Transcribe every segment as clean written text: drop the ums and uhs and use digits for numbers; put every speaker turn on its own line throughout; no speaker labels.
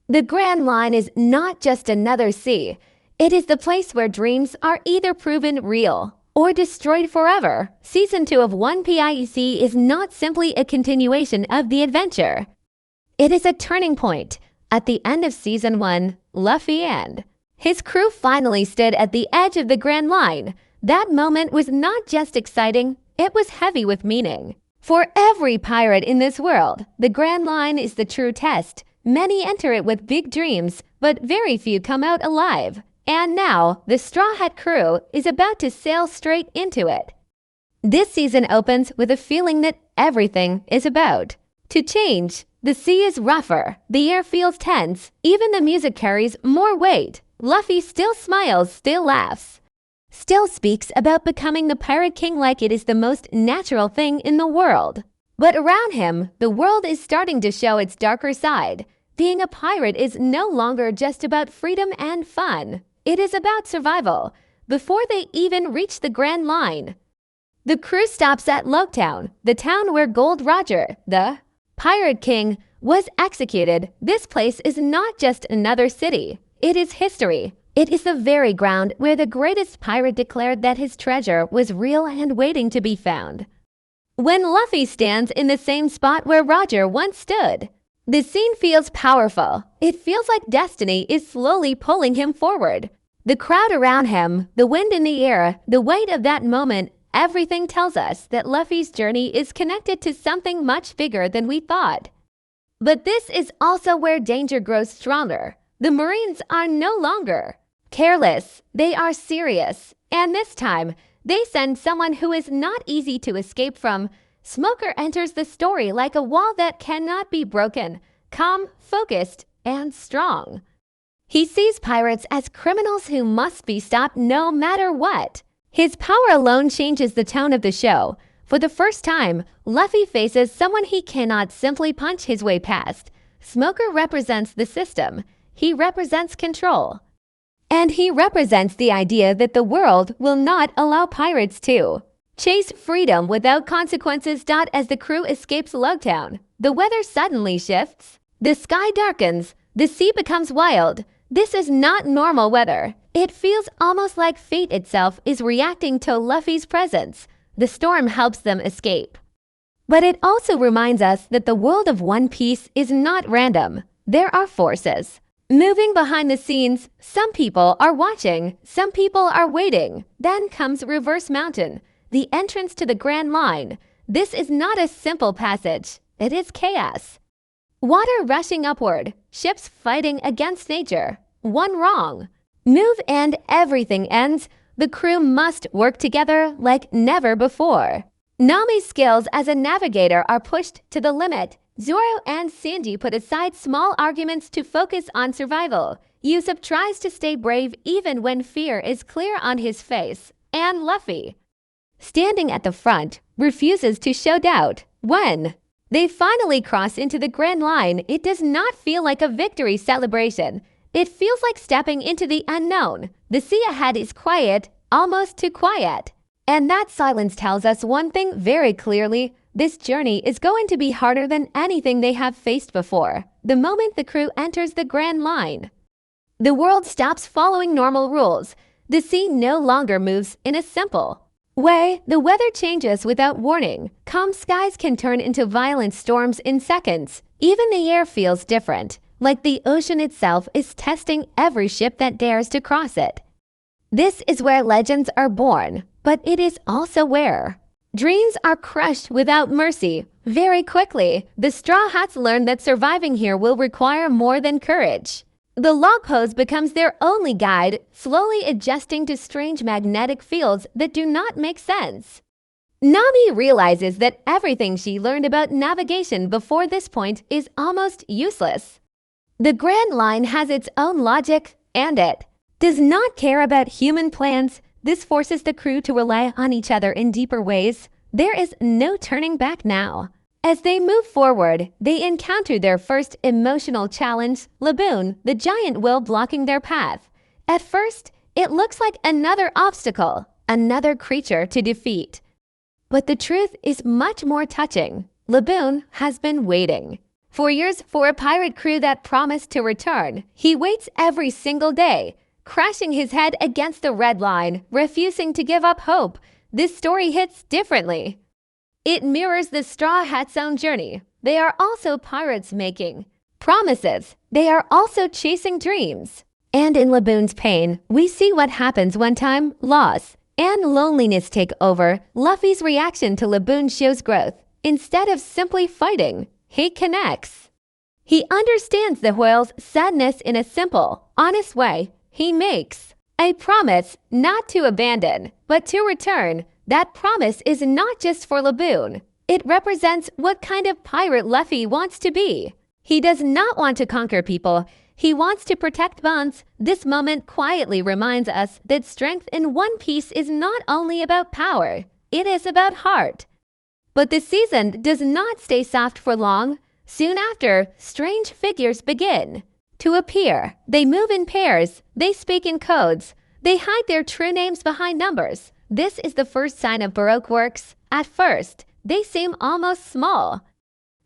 The Grand Line is not just another sea. It is the place where dreams are either proven real or destroyed forever. Season 2 of One Piece is not simply a continuation of the adventure. It is a turning point. At the end of Season 1, Luffy and his crew finally stood at the edge of the Grand Line. That moment was not just exciting, it was heavy with meaning. For every pirate in this world, the Grand Line is the true test. Many enter it with big dreams, but very few come out alive. And now, the Straw Hat crew is about to sail straight into it. This season opens with a feeling that everything is about to change. The sea is rougher, the air feels tense, even the music carries more weight. Luffy still smiles, still laughs, still speaks about becoming the Pirate King like it is the most natural thing in the world. But around him, the world is starting to show its darker side. Being a pirate is no longer just about freedom and fun. It is about survival. Before they even reach the Grand Line, the crew stops at Loketown, the town where Gold Roger, the Pirate King, was executed. This place is not just another city. It is history. It is the very ground where the greatest pirate declared that his treasure was real and waiting to be found. When Luffy stands in the same spot where Roger once stood, the scene feels powerful. It feels like destiny is slowly pulling him forward. The crowd around him, the wind in the air, the weight of that moment, everything tells us that Luffy's journey is connected to something much bigger than we thought. But this is also where danger grows stronger. The Marines are no longer careless. They are serious. And this time, they send someone who is not easy to escape from. Smoker enters the story like a wall that cannot be broken, calm, focused, and strong. He sees pirates as criminals who must be stopped no matter what. His power alone changes the tone of the show. For the first time, Luffy faces someone he cannot simply punch his way past. Smoker represents the system. He represents control. And he represents the idea that the world will not allow pirates to chase freedom without consequences. As the crew escapes Loketown, the weather suddenly shifts. The sky darkens. The sea becomes wild. This is not normal weather. It feels almost like fate itself is reacting to Luffy's presence. The storm helps them escape. But it also reminds us that the world of One Piece is not random. There are forces moving behind the scenes. Some people are watching, some people are waiting. Then comes Reverse Mountain, the entrance to the Grand Line. This is not a simple passage. It is chaos. Water rushing upward, ships fighting against nature. One wrong move and everything ends. The crew must work together like never before. Nami's skills as a navigator are pushed to the limit. Zoro and Sanji put aside small arguments to focus on survival. Usopp tries to stay brave even when fear is clear on his face. And Luffy, standing at the front, refuses to show doubt. When they finally cross into the Grand Line, it does not feel like a victory celebration. It feels like stepping into the unknown. The sea ahead is quiet, almost too quiet. And that silence tells us one thing very clearly. This journey is going to be harder than anything they have faced before. The moment the crew enters the Grand Line, the world stops following normal rules. The sea no longer moves in a simple way. The weather changes without warning. Calm skies can turn into violent storms in seconds. Even the air feels different, like the ocean itself is testing every ship that dares to cross it. This is where legends are born, but it is also where dreams are crushed without mercy. Very quickly, the Straw Hats learn that surviving here will require more than courage. The log pose becomes their only guide, slowly adjusting to strange magnetic fields that do not make sense. Nami realizes that everything she learned about navigation before this point is almost useless. The Grand Line has its own logic, and it does not care about human plans. This forces the crew to rely on each other in deeper ways. There is no turning back now. As they move forward, they encounter their first emotional challenge, Laboon, the giant whale blocking their path. At first, it looks like another obstacle, another creature to defeat. But the truth is much more touching. Laboon has been waiting. 4 years for a pirate crew that promised to return. He waits every single day, crashing his head against the red line, refusing to give up hope. This story hits differently. It mirrors the Straw Hats' own journey. They are also pirates making promises. They are also chasing dreams. And in Laboon's pain, we see what happens when time, loss, and loneliness take over. Luffy's reaction to Laboon shows growth. Instead of simply fighting, he connects. He understands the whale's sadness in a simple, honest way. He makes a promise not to abandon, but to return. That promise is not just for Laboon. It represents what kind of pirate Luffy wants to be. He does not want to conquer people. He wants to protect bonds. This moment quietly reminds us that strength in One Piece is not only about power, it is about heart. But the season does not stay soft for long. Soon after, strange figures begin to appear. They move in pairs. They speak in codes. They hide their true names behind numbers. This is the first sign of Baroque Works. At first, they seem almost small,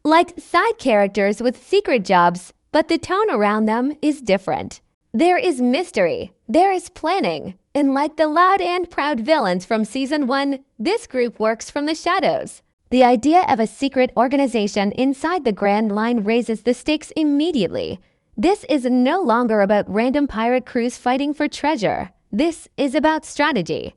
like side characters with secret jobs, but the tone around them is different. There is mystery. There is planning. And like the loud and proud villains from Season 1, this group works from the shadows. The idea of a secret organization inside the Grand Line raises the stakes immediately. This is no longer about random pirate crews fighting for treasure. This is about strategy,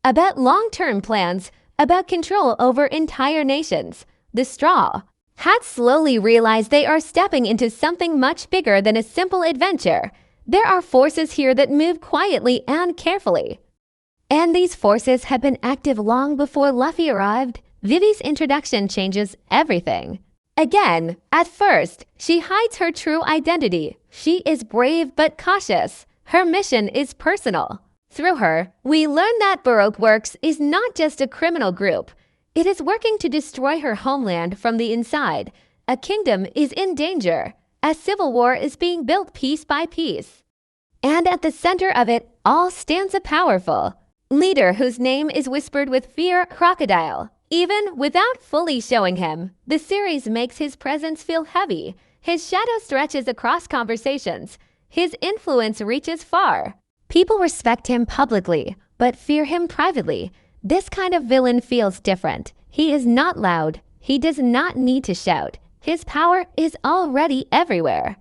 about long-term plans, about control over entire nations. The Straw Hats slowly realize they are stepping into something much bigger than a simple adventure. There are forces here that move quietly and carefully. And these forces have been active long before Luffy arrived. Vivi's introduction changes everything. Again, at first, she hides her true identity. She is brave but cautious. Her mission is personal. Through her, we learn that Baroque Works is not just a criminal group. It is working to destroy her homeland from the inside. A kingdom is in danger. A civil war is being built piece by piece. And at the center of it all stands a powerful leader whose name is whispered with fear, Crocodile. Even without fully showing him, the series makes his presence feel heavy. His shadow stretches across conversations. His influence reaches far. People respect him publicly, but fear him privately. This kind of villain feels different. He is not loud. He does not need to shout. His power is already everywhere.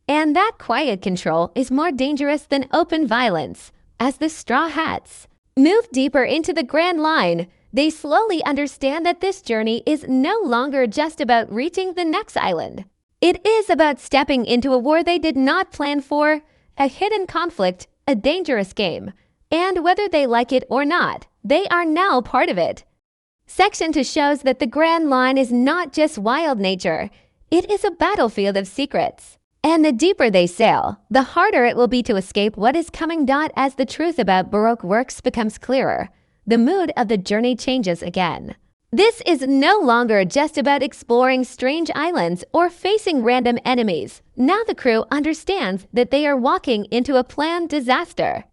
And that quiet control is more dangerous than open violence. As the Straw Hats move deeper into the Grand Line, they slowly understand that this journey is no longer just about reaching the next island. It is about stepping into a war they did not plan for, a hidden conflict, a dangerous game. And whether they like it or not, they are now part of it. Section 2 shows that the Grand Line is not just wild nature. It is a battlefield of secrets. And the deeper they sail, the harder it will be to escape what is coming. As the truth about Baroque Works becomes clearer, the mood of the journey changes again. This is no longer just about exploring strange islands or facing random enemies. Now the crew understands that they are walking into a planned disaster.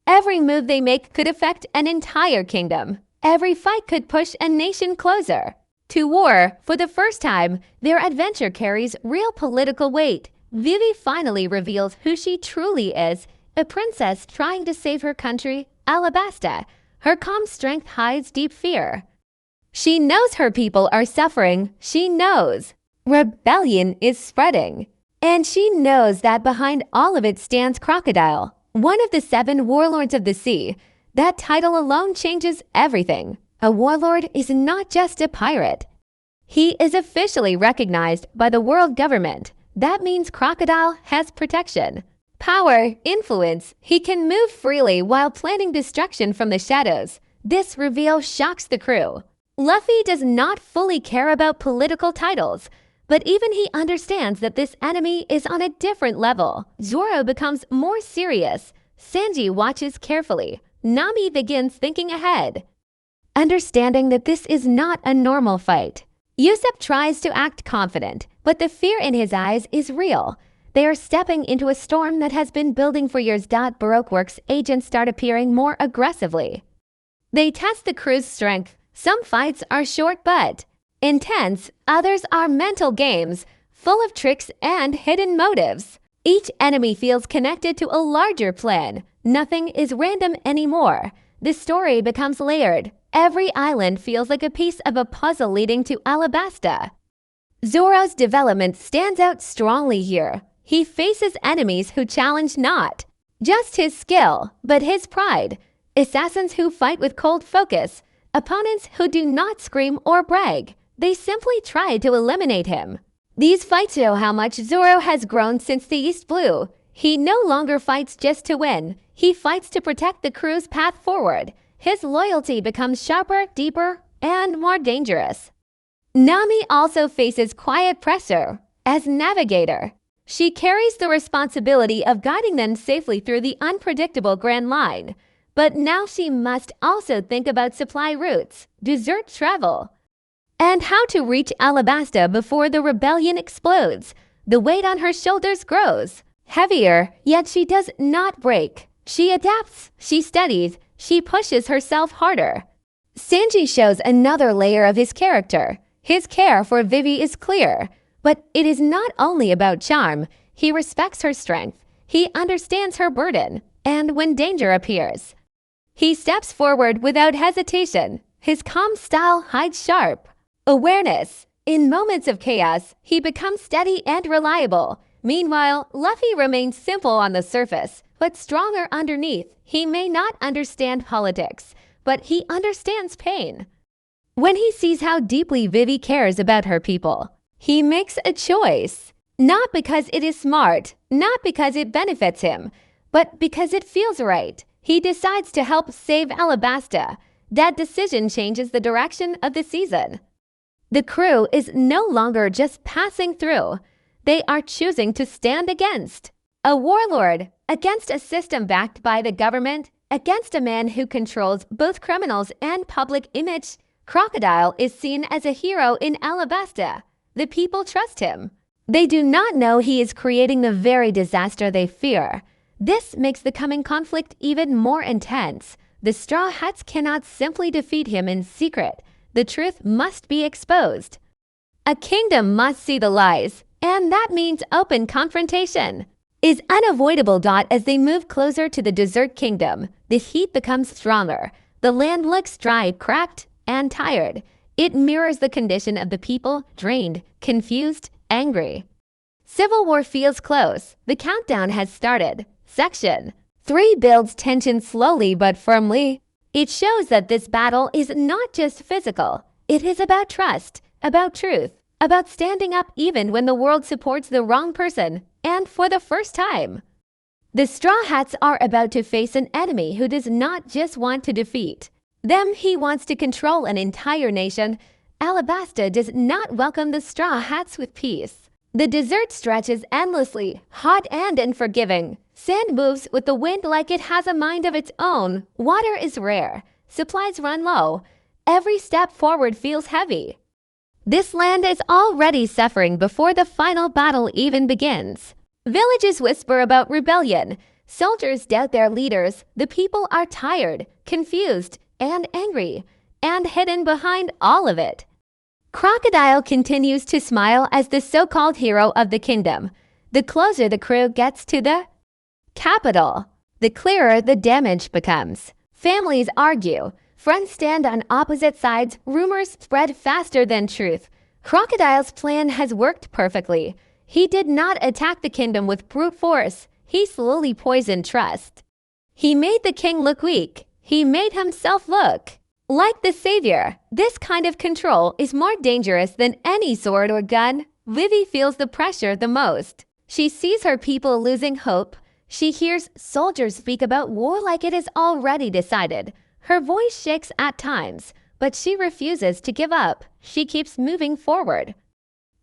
Every move they make could affect an entire kingdom. Every fight could push a nation closer to war. For the first time, their adventure carries real political weight. Vivi finally reveals who she truly is, a princess trying to save her country, Alabasta. Her calm strength hides deep fear. She knows her people are suffering. She knows rebellion is spreading. And she knows that behind all of it stands Crocodile, one of the 7 warlords of the sea. That title alone changes everything. A warlord is not just a pirate. He is officially recognized by the world government. That means Crocodile has protection, power, influence. He can move freely while planning destruction from the shadows. This reveal shocks the crew. Luffy does not fully care about political titles, but even he understands that this enemy is on a different level. Zoro becomes more serious. Sanji watches carefully. Nami begins thinking ahead, understanding that this is not a normal fight. Usopp tries to act confident, but the fear in his eyes is real. They are stepping into a storm that has been building for years. Baroque Works agents start appearing more aggressively. They test the crew's strength. Some fights are short but intense, others are mental games. full of tricks and hidden motives. Each enemy feels connected to a larger plan. Nothing is random anymore. The story becomes layered. Every island feels like a piece of a puzzle leading to Alabasta. Zoro's development stands out strongly here. He faces enemies who challenge not just his skill, but his pride. Assassins who fight with cold focus. Opponents who do not scream or brag. They simply try to eliminate him. These fights show how much Zoro has grown since the East Blue. He no longer fights just to win. He fights to protect the crew's path forward. His loyalty becomes sharper, deeper, and more dangerous. Nami also faces quiet pressure. As navigator, she carries the responsibility of guiding them safely through the unpredictable Grand Line. But now she must also think about supply routes, desert travel, and how to reach Alabasta before the rebellion explodes. The weight on her shoulders grows heavier, yet she does not break. She adapts, she studies, she pushes herself harder. Sanji shows another layer of his character. His care for Vivi is clear, but it is not only about charm. He respects her strength. He understands her burden, and when danger appears, he steps forward without hesitation. His calm style hides sharp awareness. In moments of chaos, he becomes steady and reliable. Meanwhile, Luffy remains simple on the surface, but stronger underneath. He may not understand politics, but he understands pain. When he sees how deeply Vivi cares about her people, he makes a choice. Not because it is smart, not because it benefits him, but because it feels right. He decides to help save Alabasta. That decision changes the direction of the season. The crew is no longer just passing through. They are choosing to stand against a warlord, against a system backed by the government, against a man who controls both criminals and public image. Crocodile is seen as a hero in Alabasta. The people trust him. They do not know he is creating the very disaster they fear. This makes the coming conflict even more intense. The Straw Hats cannot simply defeat him in secret. The truth must be exposed. A kingdom must see the lies, and that means open confrontation is unavoidable. As they move closer to the desert kingdom, the heat becomes stronger. The land looks dry, cracked, and tired. It mirrors the condition of the people, drained, confused, angry. Civil war feels close. The countdown has started. Section 3 builds tension slowly but firmly. It shows that this battle is not just physical. It is about trust, about truth, about standing up even when the world supports the wrong person, and for the first time. The Straw Hats are about to face an enemy who does not just want to defeat them, he wants to control an entire nation. Alabasta does not welcome the Straw Hats with peace. The desert stretches endlessly, hot and unforgiving. Sand moves with the wind like it has a mind of its own. Water is rare. Supplies run low. Every step forward feels heavy. This land is already suffering before the final battle even begins. Villages whisper about rebellion. Soldiers doubt their leaders. The people are tired, confused, and angry. And hidden behind all of it, Crocodile continues to smile as the so-called hero of the kingdom. The closer the crew gets to the capital, the clearer the damage becomes. Families argue. Friends stand on opposite sides. Rumors spread faster than truth. Crocodile's plan has worked perfectly. He did not attack the kingdom with brute force. He slowly poisoned trust. He made the king look weak. He made himself look like the savior. This kind of control is more dangerous than any sword or gun. Vivi feels the pressure the most. She sees her people losing hope. She hears soldiers speak about war like it is already decided. Her voice shakes at times, but she refuses to give up. She keeps moving forward.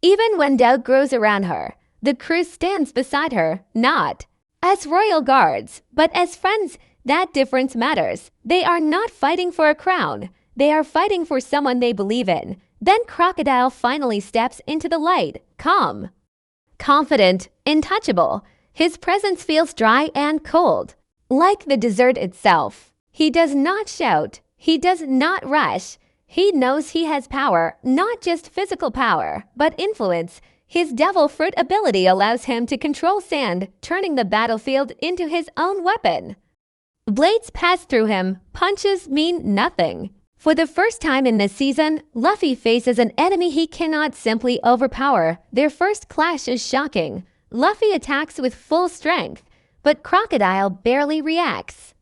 Even when doubt grows around her, the crew stands beside her, not as royal guards, but as friends. That difference matters. They are not fighting for a crown. They are fighting for someone they believe in. Then Crocodile finally steps into the light, calm, confident, untouchable. His presence feels dry and cold, like the desert itself. He does not shout. He does not rush. He knows he has power, not just physical power, but influence. His devil fruit ability allows him to control sand, turning the battlefield into his own weapon. Blades pass through him, punches mean nothing. For the first time in this season, Luffy faces an enemy he cannot simply overpower. Their first clash is shocking. Luffy attacks with full strength, but Crocodile barely reacts.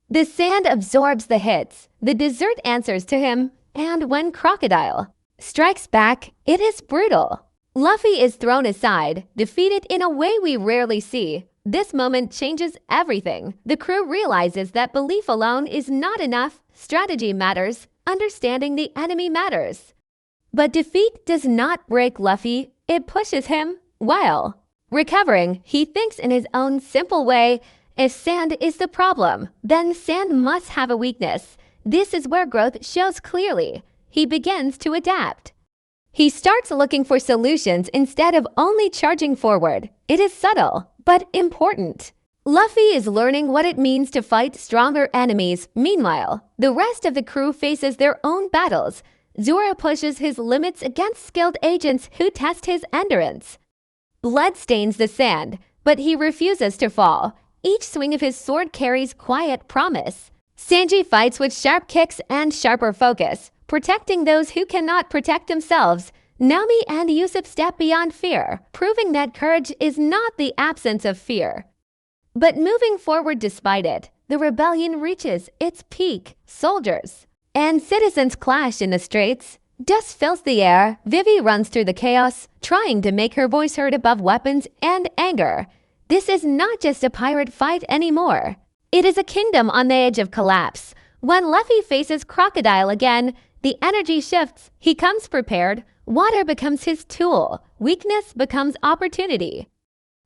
The sand absorbs the hits, the desert answers to him, and when Crocodile strikes back, it is brutal. Luffy is thrown aside, defeated in a way we rarely see. This moment changes everything. The crew realizes that belief alone is not enough. Strategy matters. Understanding the enemy matters. But defeat does not break Luffy. It pushes him. While recovering, he thinks in his own simple way, if sand is the problem, then sand must have a weakness. This is where growth shows clearly. He begins to adapt. He starts looking for solutions instead of only charging forward. It is subtle, but important. Luffy is learning what it means to fight stronger enemies. Meanwhile, the rest of the crew faces their own battles. Zoro pushes his limits against skilled agents who test his endurance. Blood stains the sand, but he refuses to fall. Each swing of his sword carries quiet promise. Sanji fights with sharp kicks and sharper focus, protecting those who cannot protect themselves. Nami and Usopp step beyond fear, proving that courage is not the absence of fear, but moving forward despite it. The rebellion reaches its peak. Soldiers and citizens clash in the streets. Dust fills the air. Vivi runs through the chaos, trying to make her voice heard above weapons and anger. This is not just a pirate fight anymore. It is a kingdom on the edge of collapse. When Luffy faces Crocodile again, the energy shifts. He comes prepared. Water becomes his tool. Weakness becomes opportunity.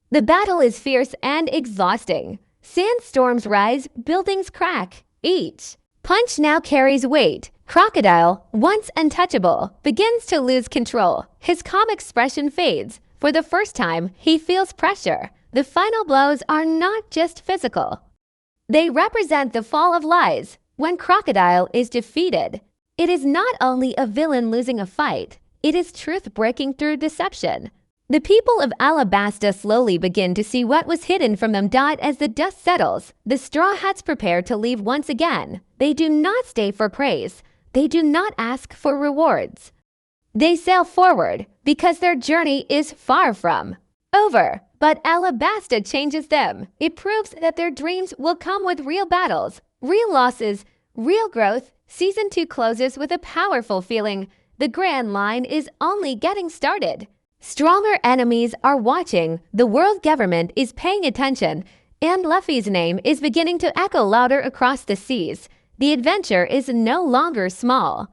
The battle is fierce and exhausting. Sandstorms rise, buildings crack. Each punch now carries weight. Crocodile, once untouchable, begins to lose control. His calm expression fades. For the first time, he feels pressure. The final blows are not just physical. They represent the fall of lies. When Crocodile is defeated, it is not only a villain losing a fight, it is truth breaking through deception. The people of Alabasta slowly begin to see what was hidden from them. As the dust settles, the Straw Hats prepare to leave once again. They do not stay for praise. They do not ask for rewards. They sail forward because their journey is far from over. But Alabasta changes them. It proves that their dreams will come with real battles, real losses, real growth. Season 2 closes with a powerful feeling. The Grand Line is only getting started. Stronger enemies are watching. The world government is paying attention, and Luffy's name is beginning to echo louder across the seas. The adventure is no longer small.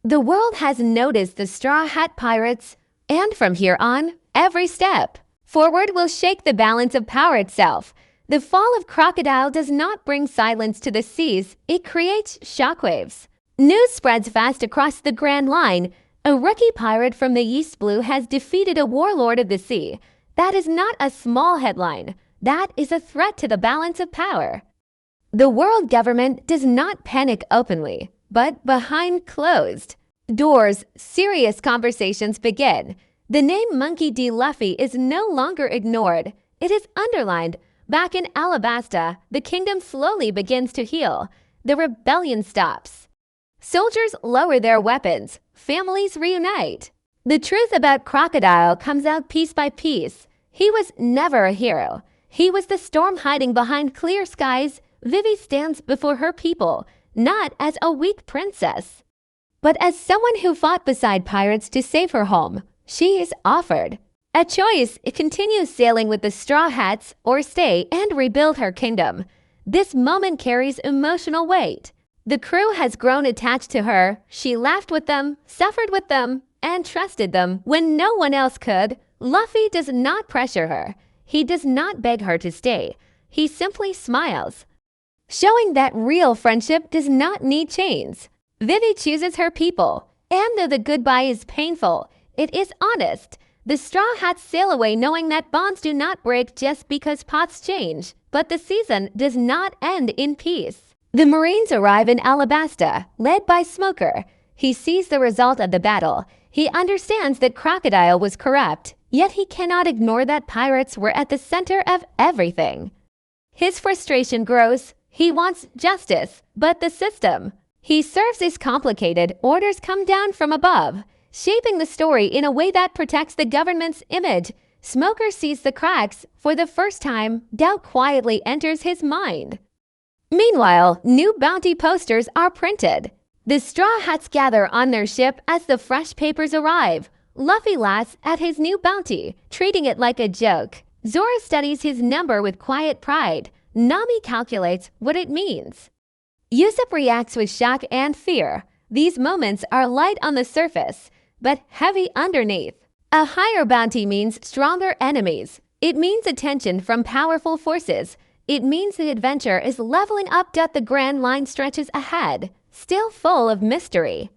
The world has noticed the Straw Hat Pirates, and from here on, every step forward will shake the balance of power itself. The fall of Crocodile does not bring silence to the seas, it creates shockwaves. News spreads fast across the Grand Line. A rookie pirate from the East Blue has defeated a warlord of the sea. That is not a small headline. That is a threat to the balance of power. The world government does not panic openly, but behind closed doors, serious conversations begin. The name Monkey D. Luffy is no longer ignored. It is underlined. Back in Alabasta, the kingdom slowly begins to heal. The rebellion stops. Soldiers lower their weapons. Families reunite. The truth about Crocodile comes out piece by piece. He was never a hero. He was the storm hiding behind clear skies. Vivi stands before her people, not as a weak princess, but as someone who fought beside pirates to save her home. She is offered a choice: continue sailing with the Straw Hats or stay and rebuild her kingdom. This moment carries emotional weight. The crew has grown attached to her. She laughed with them, suffered with them, and trusted them when no one else could. Luffy does not pressure her. He does not beg her to stay. He simply smiles, showing that real friendship does not need chains. Vivi chooses her people, and though the goodbye is painful, it is honest. The Straw Hats sail away knowing that bonds do not break just because paths change, but the season does not end in peace. The Marines arrive in Alabasta, led by Smoker. He sees the result of the battle. He understands that Crocodile was corrupt, Yet he cannot ignore that pirates were at the center of everything. His frustration grows. He wants justice, but the system he serves is complicated. Orders come down from above, shaping the story in a way that protects the government's image. Smoker sees the cracks. For the first time, doubt quietly enters his mind. Meanwhile, new bounty posters are printed. The Straw Hats gather on their ship as the fresh papers arrive. Luffy laughs at his new bounty, treating it like a joke. Zoro studies his number with quiet pride. Nami calculates what it means. Usopp reacts with shock and fear. These moments are light on the surface, but heavy underneath. A higher bounty means stronger enemies. It means attention from powerful forces. It means the adventure is leveling up. The grand line stretches ahead, still full of mystery.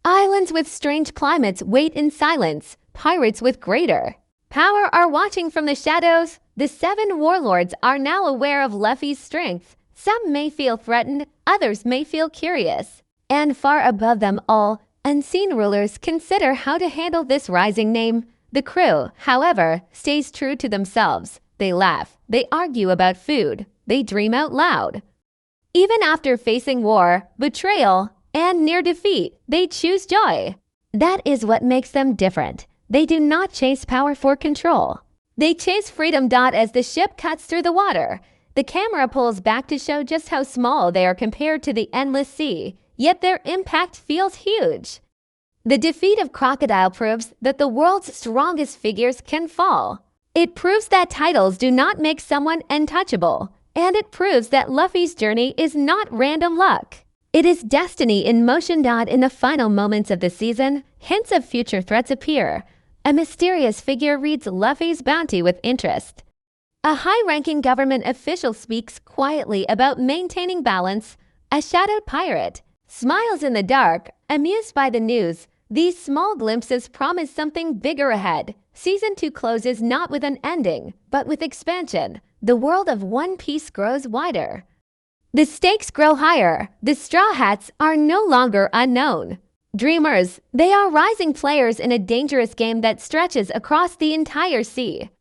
Islands with strange climates wait in silence. Pirates with greater power are watching from the shadows. The 7 warlords are now aware of Luffy's strength. Some may feel threatened, others may feel curious. And far above them all, unseen rulers consider how to handle this rising name. The crew, however, stays true to themselves. They laugh, they argue about food, they dream out loud. Even after facing war, betrayal, and near defeat, they choose joy. That is what makes them different. They do not chase power for control. They chase freedom. As the ship cuts through the water, the camera pulls back to show just how small they are compared to the endless sea, yet their impact feels huge. The defeat of Crocodile proves that the world's strongest figures can fall. It proves that titles do not make someone untouchable, and it proves that Luffy's journey is not random luck. It is destiny in motion. In the final moments of the season, hints of future threats appear. A mysterious figure reads Luffy's bounty with interest. A high-ranking government official speaks quietly about maintaining balance. A shadowed pirate smiles in the dark, amused by the news. These small glimpses promise something bigger ahead. Season 2 closes not with an ending, but with expansion. The world of One Piece grows wider. The stakes grow higher. The Straw Hats are no longer unknown dreamers. They are rising players in a dangerous game that stretches across the entire sea.